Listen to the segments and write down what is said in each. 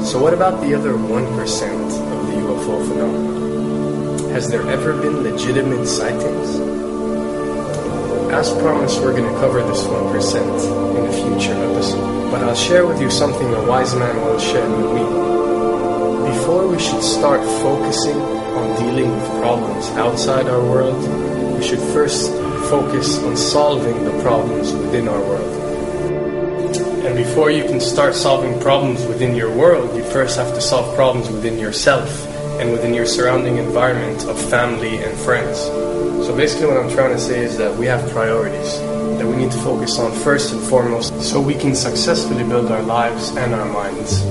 So what about the other 1% of the UFO phenomenon? Has there ever been legitimate sightings? As promised, we're going to cover this 1% in a future episode. But I'll share with you something a wise man once shared with me. Before we should start focusing on dealing with problems outside our world, we should first focus on solving the problems within our world. And before you can start solving problems within your world, you first have to solve problems within yourself and within your surrounding environment of family and friends. So basically what I'm trying to say is that we have priorities that we need to focus on first and foremost so we can successfully build our lives and our minds.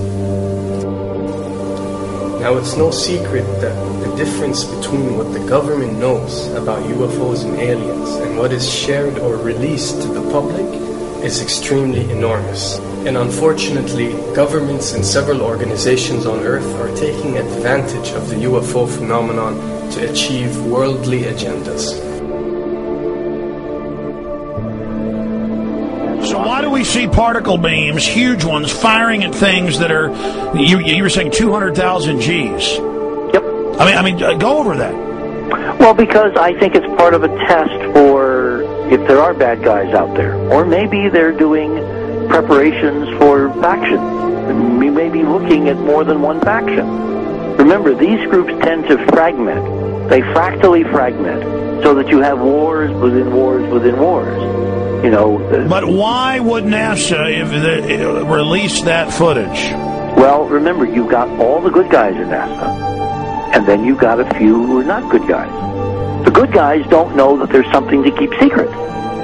Now, it's no secret that the difference between what the government knows about UFOs and aliens and what is shared or released to the public is extremely enormous. And unfortunately, governments and several organizations on Earth are taking advantage of the UFO phenomenon to achieve worldly agendas. So why do we see particle beams, huge ones, firing at things that are, you were saying 200,000 Gs? Yep. I mean, go over that. Well, because I think it's part of a test for if there are bad guys out there. Or maybe they're doing preparations for faction. We may be looking at more than one faction. Remember, these groups tend to fragment. They fractally fragment so that you have wars within wars within wars. You know. But why would NASA release that footage? Well, remember, you've got all the good guys in NASA, and then you've got a few who are not good guys. The good guys don't know that there's something to keep secret.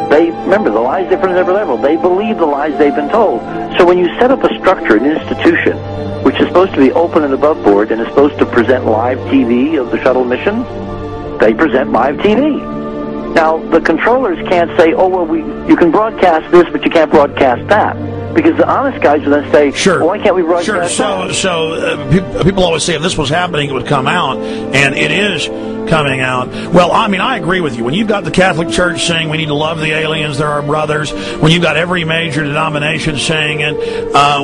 They remember, the lie's different at every level. They believe the lies they've been told. So when you set up a structure, an institution, which is supposed to be open and above board and is supposed to present live TV of the shuttle missions, they present live TV. Now, the controllers can't say, oh, well, you can broadcast this, but you can't broadcast that. Because the honest guys will then say, sure. Well, why can't we broadcast that? So people always say if this was happening, it would come out, and it is coming out. Well, I mean, I agree with you. When you've got the Catholic Church saying we need to love the aliens, they're our brothers, when you've got every major denomination saying it,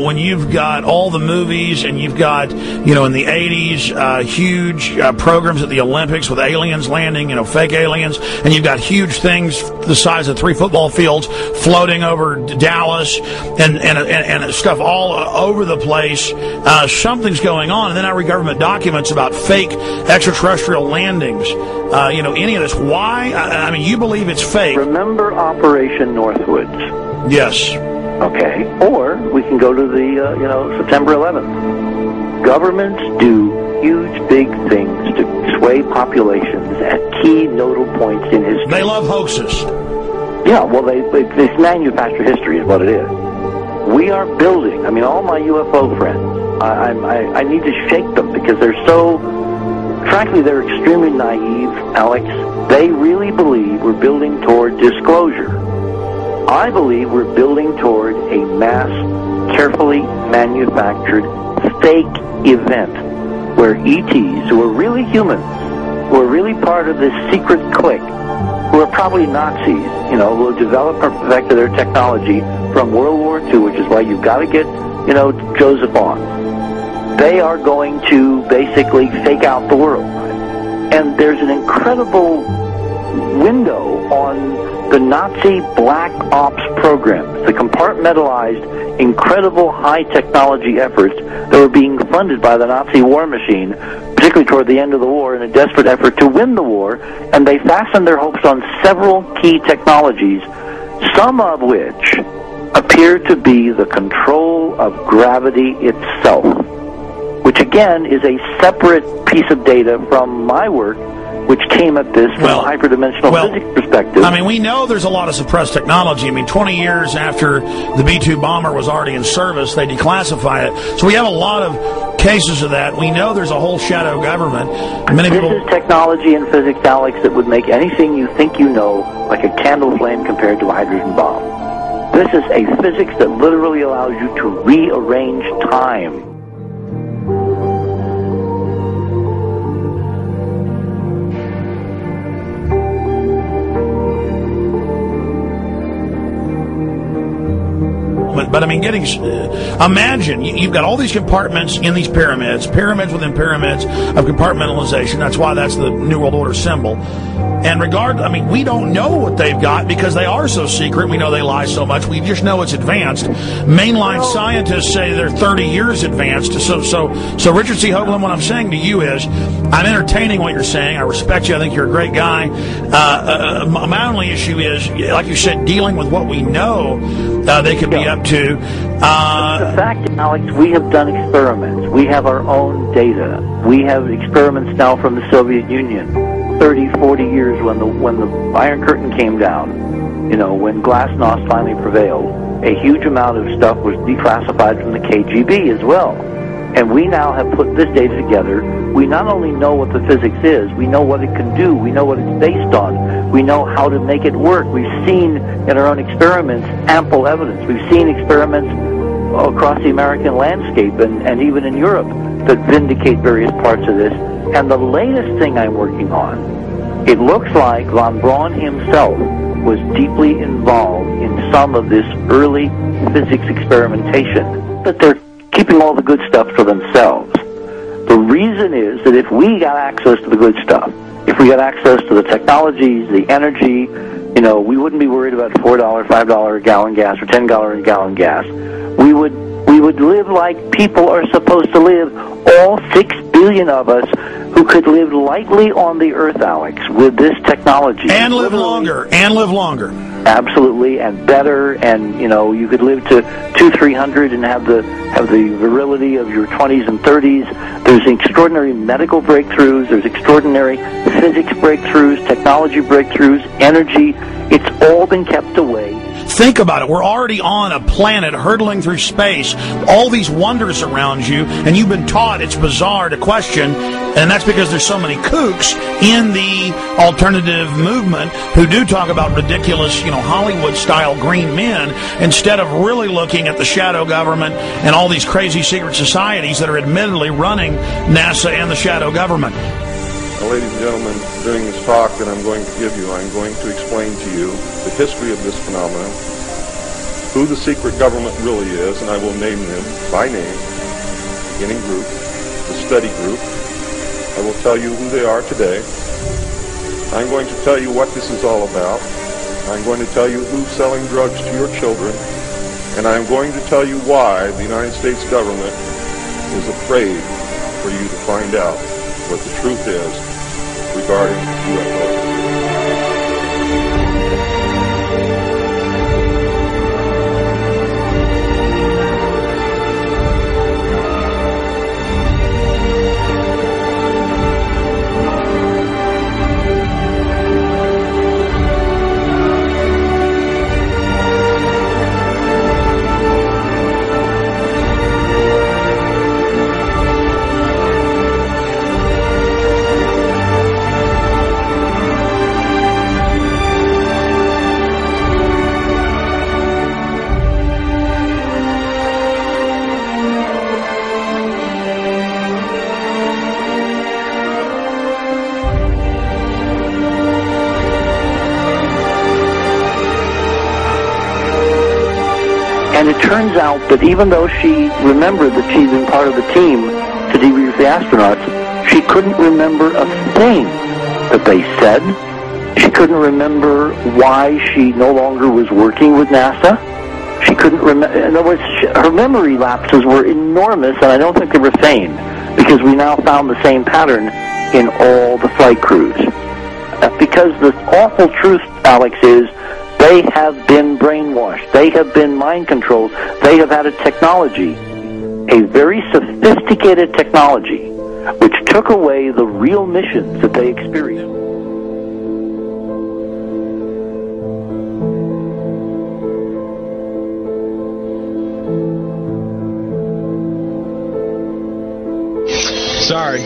when you've got all the movies, and you've got, in the 80s, huge programs at the Olympics with aliens landing, fake aliens, and you've got huge things the size of 3 football fields floating over Dallas, and stuff all over the place. Something's going on, and then I read government documents about fake extraterrestrial landings. Any of this. Why? I mean, you believe it's fake. Remember Operation Northwoods? Yes. Okay. Or we can go to the, September 11th. Governments do huge, big things to sway populations at key nodal points in history. They love hoaxes. Yeah, well, they manufacture history is what it is. We are building, all my UFO friends, I need to shake them because they're so, frankly, they're extremely naive, Alex. They really believe we're building toward disclosure. I believe we're building toward a mass, carefully manufactured, fake event where ETs, who are really humans, who are really part of this secret clique, who are probably Nazis, who have developed or perfected their technology from World War II, which is why you've got to get, Joseph on. They are going to basically fake out the world. And there's an incredible window on the Nazi black ops programs, the compartmentalized, incredible high technology efforts that were being funded by the Nazi war machine, particularly toward the end of the war, in a desperate effort to win the war, and they fastened their hopes on several key technologies, some of which appear to be the control of gravity itself, which again is a separate piece of data from my work, which came at this from a hyperdimensional physics perspective. We know there's a lot of suppressed technology. 20 years after the B-2 bomber was already in service, they declassify it. So we have a lot of cases of that. We know there's a whole shadow government. This is technology and physics, Alex, that would make anything you think you know like a candle flame compared to a hydrogen bomb. This is a physics that literally allows you to rearrange time. But I mean, imagine you've got all these compartments in these pyramids within pyramids of compartmentalization. That's why that's the New World Order symbol. And we don't know what they've got because they are so secret. We know they lie so much. We just know it's advanced. Mainline scientists say they're 30 years advanced. So Richard C. Hoagland, what I'm saying to you is, I'm entertaining what you're saying. I respect you. I think you're a great guy. My only issue is, like you said, dealing with what we know they could be up to. The fact, Alex, we have done experiments. We have our own data. We have experiments now from the Soviet Union. 30, 40 years when the Iron Curtain came down, when Glasnost finally prevailed, a huge amount of stuff was declassified from the KGB as well. And we now have put this data together. We not only know what the physics is, we know what it can do, we know what it's based on, we know how to make it work. We've seen in our own experiments ample evidence. We've seen experiments across the American landscape and even in Europe that vindicate various parts of this. And the latest thing I'm working on, it looks like von Braun himself was deeply involved in some of this early physics experimentation, but they're keeping all the good stuff for themselves. The reason is that if we got access to the good stuff, if we got access to the technologies, the energy, we wouldn't be worried about $4, $5 a gallon gas or $10 a gallon gas. We would live like people are supposed to live, all 6 billion of us who could live lightly on the earth, Alex, with this technology. And live longer. Absolutely, and better, and you could live to 200-300 and have the virility of your 20s and 30s. There's extraordinary medical breakthroughs, there's extraordinary physics breakthroughs, technology breakthroughs, energy. It's all been kept away. Think about it. We're already on a planet hurtling through space, all these wonders around you, and you've been taught it's bizarre to question, and that's because there's so many kooks in the alternative movement who do talk about ridiculous, Hollywood-style green men, instead of really looking at the shadow government and all these crazy secret societies that are admittedly running NASA and the shadow government. Now, ladies and gentlemen, during this talk that I'm going to give you, I'm going to explain to you the history of this phenomenon, who the secret government really is, and I will name them by name, beginning group, the study group. I will tell you who they are today. I'm going to tell you what this is all about. I'm going to tell you who's selling drugs to your children, and I'm going to tell you why the United States government is afraid for you to find out what the truth is regarding UFOs. And it turns out that even though she remembered that she'd been part of the team to debrief the astronauts, she couldn't remember a thing that they said. She couldn't remember why she no longer was working with NASA. She couldn't remember. In other words, her memory lapses were enormous, and I don't think they were feigned, because we now found the same pattern in all the flight crews. Because the awful truth, Alex, is they have been brainwashed. They have been mind controlled. They have had a technology, a very sophisticated technology, which took away the real missions that they experienced. Sorry.